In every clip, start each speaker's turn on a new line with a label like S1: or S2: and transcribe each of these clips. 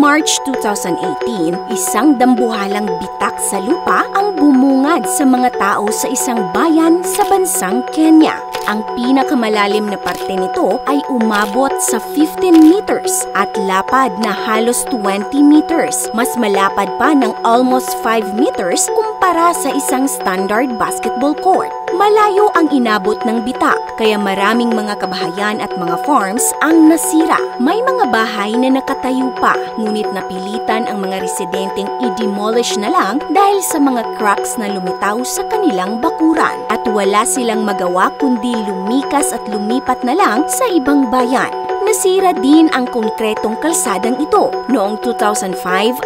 S1: March 2018, isang dambuhalang bitak sa lupa ang bumungad sa mga tao sa isang bayan sa bansang Kenya. Ang pinakamalalim na parte nito ay umabot sa 15 meters at lapad na halos 20 meters. Mas malapad pa ng almost 5 meters kumpara sa isang standard basketball court. Malayo ang inabot ng bitak, kaya maraming mga kabahayan at mga farms ang nasira. May mga bahay na nakatayo pa, ngunit napilitan ang mga residenteng i-demolish na lang dahil sa mga cracks na lumitaw sa kanilang bakuran. At wala silang magawa kundi lumikas at lumipat na lang sa ibang bayan. Nasira din ang konkretong kalsadang ito. Noong 2005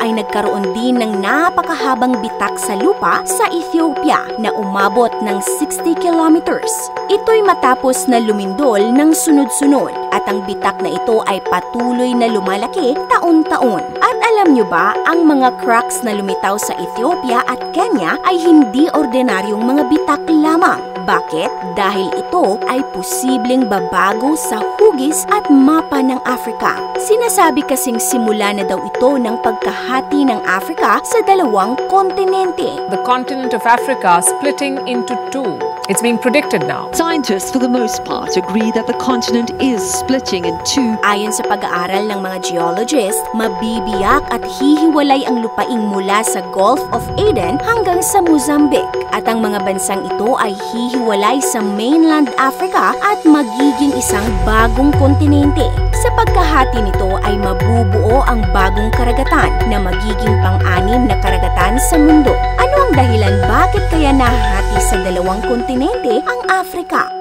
S1: ay nagkaroon din ng napakahabang bitak sa lupa sa Ethiopia na umabot ng 60 kilometers. Ito'y matapos na lumindol ng sunod-sunod at ang bitak na ito ay patuloy na lumalaki taon-taon. At alam nyo ba, ang mga cracks na lumitaw sa Ethiopia at Kenya ay hindi ordinaryong mga bitak lamang. Bakit? Dahil ito ay posibleng babago sa hugis at mapa ng Africa. Sinasabi kasing simula na daw ito ng pagkahati ng Africa sa dalawang kontinente.
S2: The continent of Africa splitting into two. It's being predicted now.
S3: Scientists, for the most part, agree that the continent is splitting in two.
S1: Ayon sa pag-aaral ng mga geologists, mabibiyak at hihiwalay ang lupaing mula sa Gulf of Aden hanggang sa Mozambique. At ang mga bansang ito ay hihiwalay sa mainland Africa at magiging isang bagong kontinente. Sa pagkahati nito ay mabubuo ang bagong karagatan na magiging pang-anim na karagatan sa mundo. Ano ang dahilan bakit kaya nahahati sa dalawang kontinente ang Africa?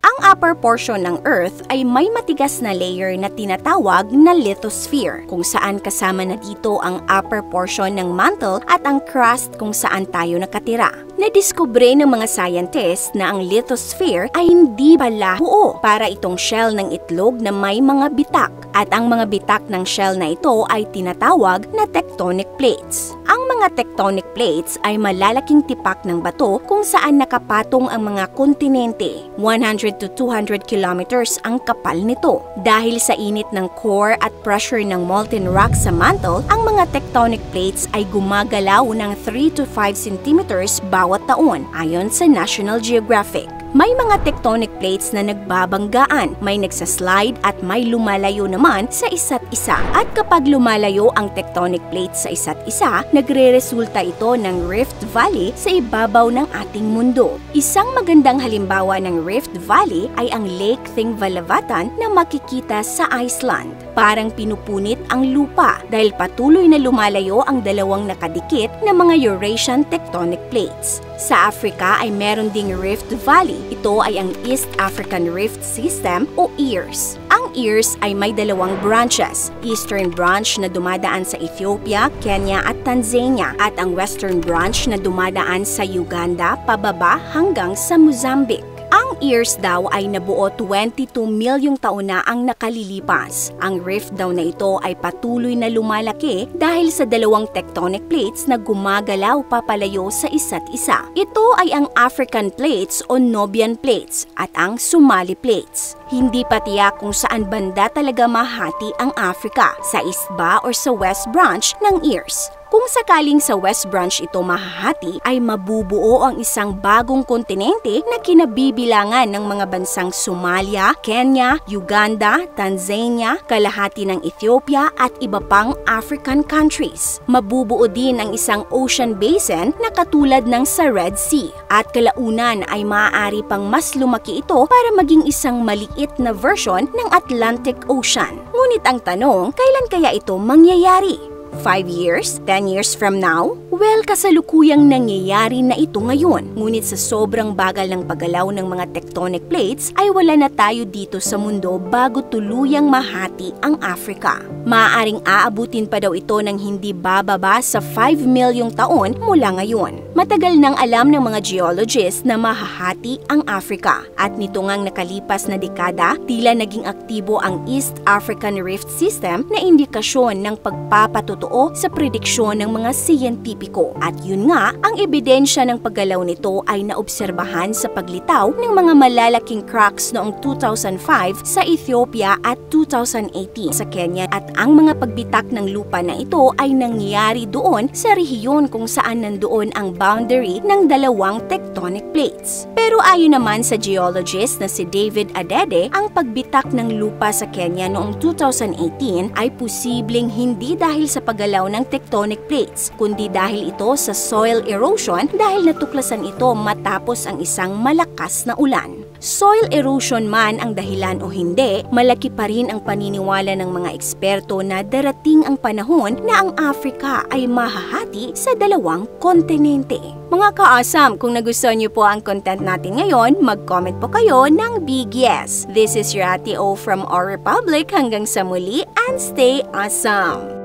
S1: Ang upper portion ng Earth ay may matigas na layer na tinatawag na lithosphere, kung saan kasama na dito ang upper portion ng mantle at ang crust kung saan tayo nakatira. Nadiskubre ng mga scientists na ang lithosphere ay hindi pala buo, para itong shell ng itlog na may mga bitak. At ang mga bitak ng shell na ito ay tinatawag na tectonic plates. Ang mga tectonic plates ay malalaking tipak ng bato kung saan nakapatong ang mga kontinente. 100 to 200 kilometers ang kapal nito. Dahil sa init ng core at pressure ng molten rock sa mantle, ang mga tectonic plates ay gumagalaw ng 3 to 5 centimeters bawat taon, ayon sa National Geographic. May mga tectonic plates na nagbabanggaan, may nagsaslide at may lumalayo naman sa isa't isa. At kapag lumalayo ang tectonic plates sa isa't isa, nagre-resulta ito ng Rift Valley sa ibabaw ng ating mundo. Isang magandang halimbawa ng Rift Valley ay ang Lake Thingvallavatn na makikita sa Iceland. Parang pinupunit ang lupa dahil patuloy na lumalayo ang dalawang nakadikit na mga Eurasian tectonic plates. Sa Africa ay meron ding Rift Valley. Ito ay ang East African Rift System o EARS. Ang EARS ay may dalawang branches. Eastern branch na dumadaan sa Ethiopia, Kenya at Tanzania at ang Western branch na dumadaan sa Uganda pababa hanggang sa Mozambique. Ang EARS daw ay nabuo 22 milyong taon na ang nakalilipas. Ang rift daw na ito ay patuloy na lumalaki dahil sa dalawang tectonic plates na gumagalaw papalayo sa isa't isa. Ito ay ang African plates o Nobian plates at ang Somali plates. Hindi pa tiyak kung saan banda talaga mahati ang Africa, sa East ba o sa West branch ng EARS. Kung sakaling sa West Branch ito mahahati, ay mabubuo ang isang bagong kontinente na kinabibilangan ng mga bansang Somalia, Kenya, Uganda, Tanzania, kalahati ng Ethiopia at iba pang African countries. Mabubuo din ang isang ocean basin na katulad ng sa Red Sea. At kalaunan ay maaari pang mas lumaki ito para maging isang maliit na version ng Atlantic Ocean. Ngunit ang tanong, kailan kaya ito mangyayari? 5 years? 10 years from now? Well, kasalukuyang nangyayari na ito ngayon. Ngunit sa sobrang bagal ng paggalaw ng mga tectonic plates, ay wala na tayo dito sa mundo bago tuluyang mahati ang Africa. Maaaring aabutin pa daw ito ng hindi bababa sa 5 milyong taon mula ngayon. Matagal nang alam ng mga geologists na mahahati ang Africa at nito ngang nakalipas na dekada, tila naging aktibo ang East African Rift System na indikasyon ng pagpapatotoo sa prediksyon ng mga siyentipiko. At yun nga, ang ebidensya ng paggalaw nito ay naobserbahan sa paglitaw ng mga malalaking cracks noong 2005 sa Ethiopia at 2018 sa Kenya at ang mga pagbitak ng lupa na ito ay nangyari doon sa rehiyon kung saan nandoon ang boundary ng dalawang tectonic plates. Pero ayon naman sa geologist na si David Adede, ang pagbitak ng lupa sa Kenya noong 2018 ay posibleng hindi dahil sa paggalaw ng tectonic plates, kundi dahil ito sa soil erosion dahil natuklasan ito matapos ang isang malakas na ulan. Soil erosion man ang dahilan o hindi, malaki pa rin ang paniniwala ng mga eksperto na darating ang panahon na ang Africa ay mahahati sa dalawang kontinente. Mga kaasam, kung nagustuhan niyo po ang content natin ngayon, mag-comment po kayo ng big yes. This is your Ate O from Our Republic. Hanggang sa muli and stay awesome!